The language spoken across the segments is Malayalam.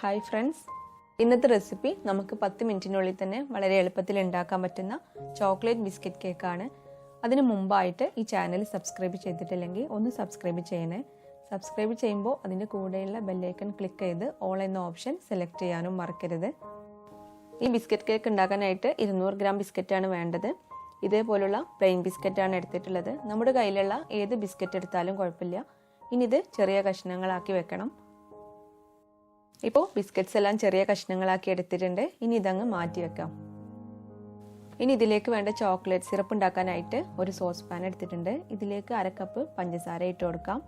ഹായ് ഫ്രണ്ട്സ്, ഇന്നത്തെ റെസിപ്പി നമുക്ക് 10 മിനിറ്റിനുള്ളിൽ തന്നെ വളരെ എളുപ്പത്തിൽ ഉണ്ടാക്കാൻ പറ്റുന്ന ചോക്ലേറ്റ് ബിസ്ക്കറ്റ് കേക്കാണ്. അതിന് മുമ്പായിട്ട് ഈ ചാനൽ സബ്സ്ക്രൈബ് ചെയ്തിട്ടില്ലെങ്കിൽ ഒന്ന് സബ്സ്ക്രൈബ് ചെയ്യണേ. സബ്സ്ക്രൈബ് ചെയ്യുമ്പോൾ അതിൻ്റെ കൂടെയുള്ള ബെല്ലൈക്കൺ ക്ലിക്ക് ചെയ്ത് ഓൾ എന്ന ഓപ്ഷൻ സെലക്ട് ചെയ്യാനും മറക്കരുത്. ഈ ബിസ്ക്കറ്റ് കേക്ക് ഉണ്ടാക്കാനായിട്ട് 200 ഗ്രാം ബിസ്ക്കറ്റാണ് വേണ്ടത്. ഇതേപോലുള്ള പ്ലെയിൻ ബിസ്ക്കറ്റാണ് എടുത്തിട്ടുള്ളത്. നമ്മുടെ കയ്യിലുള്ള ഏത് ബിസ്ക്കറ്റ് എടുത്താലും കുഴപ്പമില്ല. ഇനി ഇത് ചെറിയ കഷ്ണങ്ങളാക്കി വെക്കണം. ഇപ്പോൾ ബിസ്ക്കറ്റ്സ് എല്ലാം ചെറിയ കഷ്ണങ്ങളാക്കി എടുത്തിട്ടുണ്ട്. ഇനി ഇതങ്ങ് മാറ്റി വെക്കാം. ഇനി ഇതിലേക്ക് വേണ്ട ചോക്ലേറ്റ് സിറപ്പ് ഉണ്ടാക്കാനായിട്ട് ഒരു സോസ് പാൻ എടുത്തിട്ടുണ്ട്. ഇതിലേക്ക് 1/2 കപ്പ് പഞ്ചസാര ഇട്ട് കൊടുക്കാം.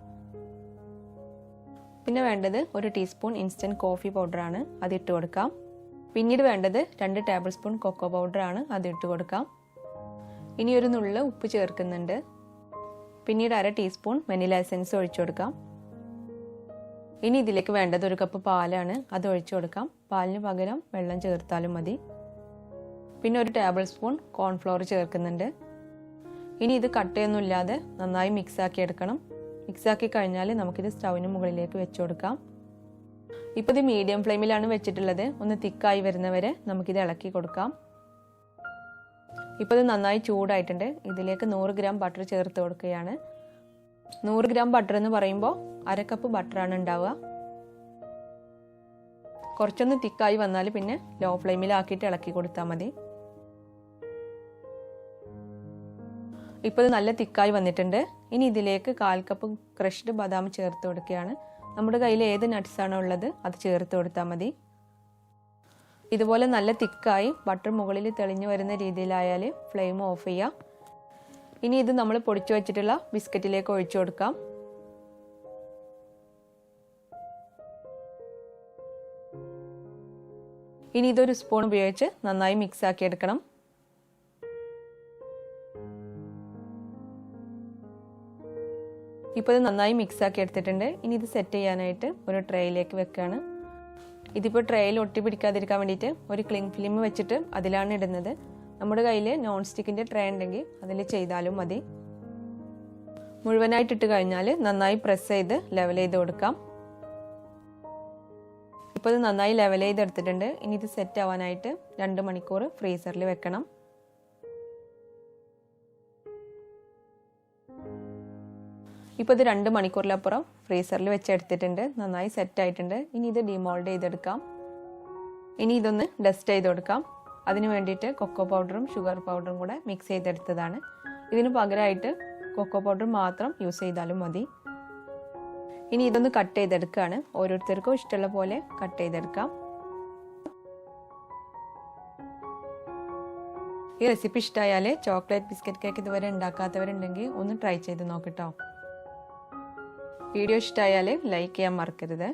പിന്നെ വേണ്ടത് 1 ടീസ്പൂൺ ഇൻസ്റ്റന്റ് കോഫി പൗഡറാണ്, അത് ഇട്ട് കൊടുക്കാം. പിന്നീട് വേണ്ടത് 2 ടേബിൾ സ്പൂൺ കൊക്കോ പൗഡറാണ്, അത് ഇട്ട് കൊടുക്കാം. ഇനി ഒരു നുള്ള് ഉപ്പ് ചേർക്കുന്നുണ്ട്. പിന്നീട് 1/2 ടീസ്പൂൺ വെനില എസൻസ് ഒഴിച്ചു കൊടുക്കാം. ഇനി ഇതിലേക്ക് വേണ്ടത് 1 കപ്പ് പാലാണ്, അത് ഒഴിച്ചു കൊടുക്കാം. പാലിന് പകരം വെള്ളം ചേർത്താലും മതി. പിന്നെ 1 ടേബിൾ സ്പൂൺ കോൺഫ്ലോർ ചേർക്കുന്നുണ്ട്. ഇനി ഇത് കട്ടയൊന്നും ഇല്ലാതെ നന്നായി മിക്സാക്കി എടുക്കണം. മിക്സാക്കി കഴിഞ്ഞാൽ നമുക്കിത് സ്റ്റൗവിന് മുകളിലേക്ക് വെച്ചു കൊടുക്കാം. ഇപ്പോൾ ഇത് മീഡിയം ഫ്ലെയിമിലാണ് വെച്ചിട്ടുള്ളത്. ഒന്ന് തിക്കായി വരുന്നവരെ നമുക്കിത് ഇളക്കി കൊടുക്കാം. ഇപ്പോൾ ഇത് നന്നായി ചൂടായിട്ടുണ്ട്. ഇതിലേക്ക് 100 ഗ്രാം ബട്ടർ ചേർത്ത് കൊടുക്കുകയാണ്. 100 ഗ്രാം ബട്ടർ എന്ന് പറയുമ്പോൾ 1/2 കപ്പ് ബട്ടറാണ് ഉണ്ടാവുക. കുറച്ചൊന്ന് തിക്കായി വന്നാൽ പിന്നെ ലോ ഫ്ലെയിമിലാക്കിയിട്ട് ഇളക്കി കൊടുത്താൽ മതി. ഇപ്പോൾ ഇത് നല്ല തിക്കായി വന്നിട്ടുണ്ട്. ഇനി ഇതിലേക്ക് 1/4 കപ്പ് ക്രഷ്ഡ് ബദാം ചേർത്ത് കൊടുക്കുകയാണ്. നമ്മുടെ കയ്യിൽ ഏത് നട്ട്സാണോ ഉള്ളത് അത് ചേർത്ത് കൊടുത്താൽ മതി. ഇതുപോലെ നല്ല തിക്കായി ബട്ടർ മുകളിൽ തെളിഞ്ഞു വരുന്ന രീതിയിലായാൽ ഫ്ലെയിം ഓഫ് ചെയ്യാം. ഇനി ഇത് നമ്മൾ പൊടിച്ചു വെച്ചിട്ടുള്ള ബിസ്ക്കറ്റിലേക്ക് ഒഴിച്ചു കൊടുക്കാം. ഇനി ഇതൊരു സ്പൂൺ ഉപയോഗിച്ച് നന്നായി മിക്സ് ആക്കി എടുക്കണം. ഇപ്പോൾ ഇത് നന്നായി മിക്സ് ആക്കി എടുത്തിട്ടുണ്ട്. ഇനി ഇത് സെറ്റ് ചെയ്യാനായിട്ട് ഒരു ട്രേയിലേക്ക് വെക്കുകയാണ്. ഇതിപ്പോൾ ട്രേയിൽ ഒട്ടി പിടിക്കാതിരിക്കാൻ വേണ്ടിയിട്ട് ഒരു ക്ലിംഗ് ഫിലിം വെച്ചിട്ട് അതിലാണ് ഇടുന്നത്. നമ്മുടെ കയ്യിൽ നോൺ സ്റ്റിക്കിൻ്റെ ട്രേ ഉണ്ടെങ്കിൽ അതിൽ ചെയ്താലും മതി. മുഴുവനായിട്ടിട്ട് കഴിഞ്ഞാൽ നന്നായി പ്രസ് ചെയ്ത് ലെവൽ ചെയ്ത് കൊടുക്കാം. ഇപ്പോൾ ഇത് നന്നായി ലെവൽ ചെയ്തെടുത്തിട്ടുണ്ട്. ഇനി ഇത് സെറ്റ് ആവാനായിട്ട് 2 മണിക്കൂർ ഫ്രീസറിൽ വെക്കണം. ഇപ്പോൾ ഇത് 2 മണിക്കൂറിലപ്പുറം ഫ്രീസറിൽ വെച്ചെടുത്തിട്ടുണ്ട്. നന്നായി സെറ്റ് ആയിട്ടുണ്ട്. ഇനി ഇത് ഡിമോൾഡ് ചെയ്തെടുക്കാം. ഇനി ഇതൊന്ന് ഡസ്റ്റ് ചെയ്ത് കൊടുക്കാം. അതിന് വേണ്ടിയിട്ട് കൊക്കോ പൗഡറും ഷുഗർ പൗഡറും കൂടെ മിക്സ് ചെയ്തെടുത്തതാണ്. ഇതിന് പകരമായിട്ട് കൊക്കോ പൗഡർ മാത്രം യൂസ് ചെയ്താലും മതി. ഇനി ഇതൊന്ന് കട്ട് ചെയ്തെടുക്കുകയാണ്. ഓരോരുത്തർക്കും ഇഷ്ടമുള്ള പോലെ കട്ട് ചെയ്തെടുക്കാം. ഈ റെസിപ്പി ഇഷ്ടമായാൽ ചോക്ലേറ്റ് ബിസ്ക്കറ്റ് കേക്ക് ഇതുവരെ ഉണ്ടാക്കാത്തവരുണ്ടെങ്കിൽ ഒന്ന് ട്രൈ ചെയ്ത് നോക്കട്ടോ. വീഡിയോ ഇഷ്ടമായാൽ ലൈക്ക് ചെയ്യാൻ മറക്കരുത്.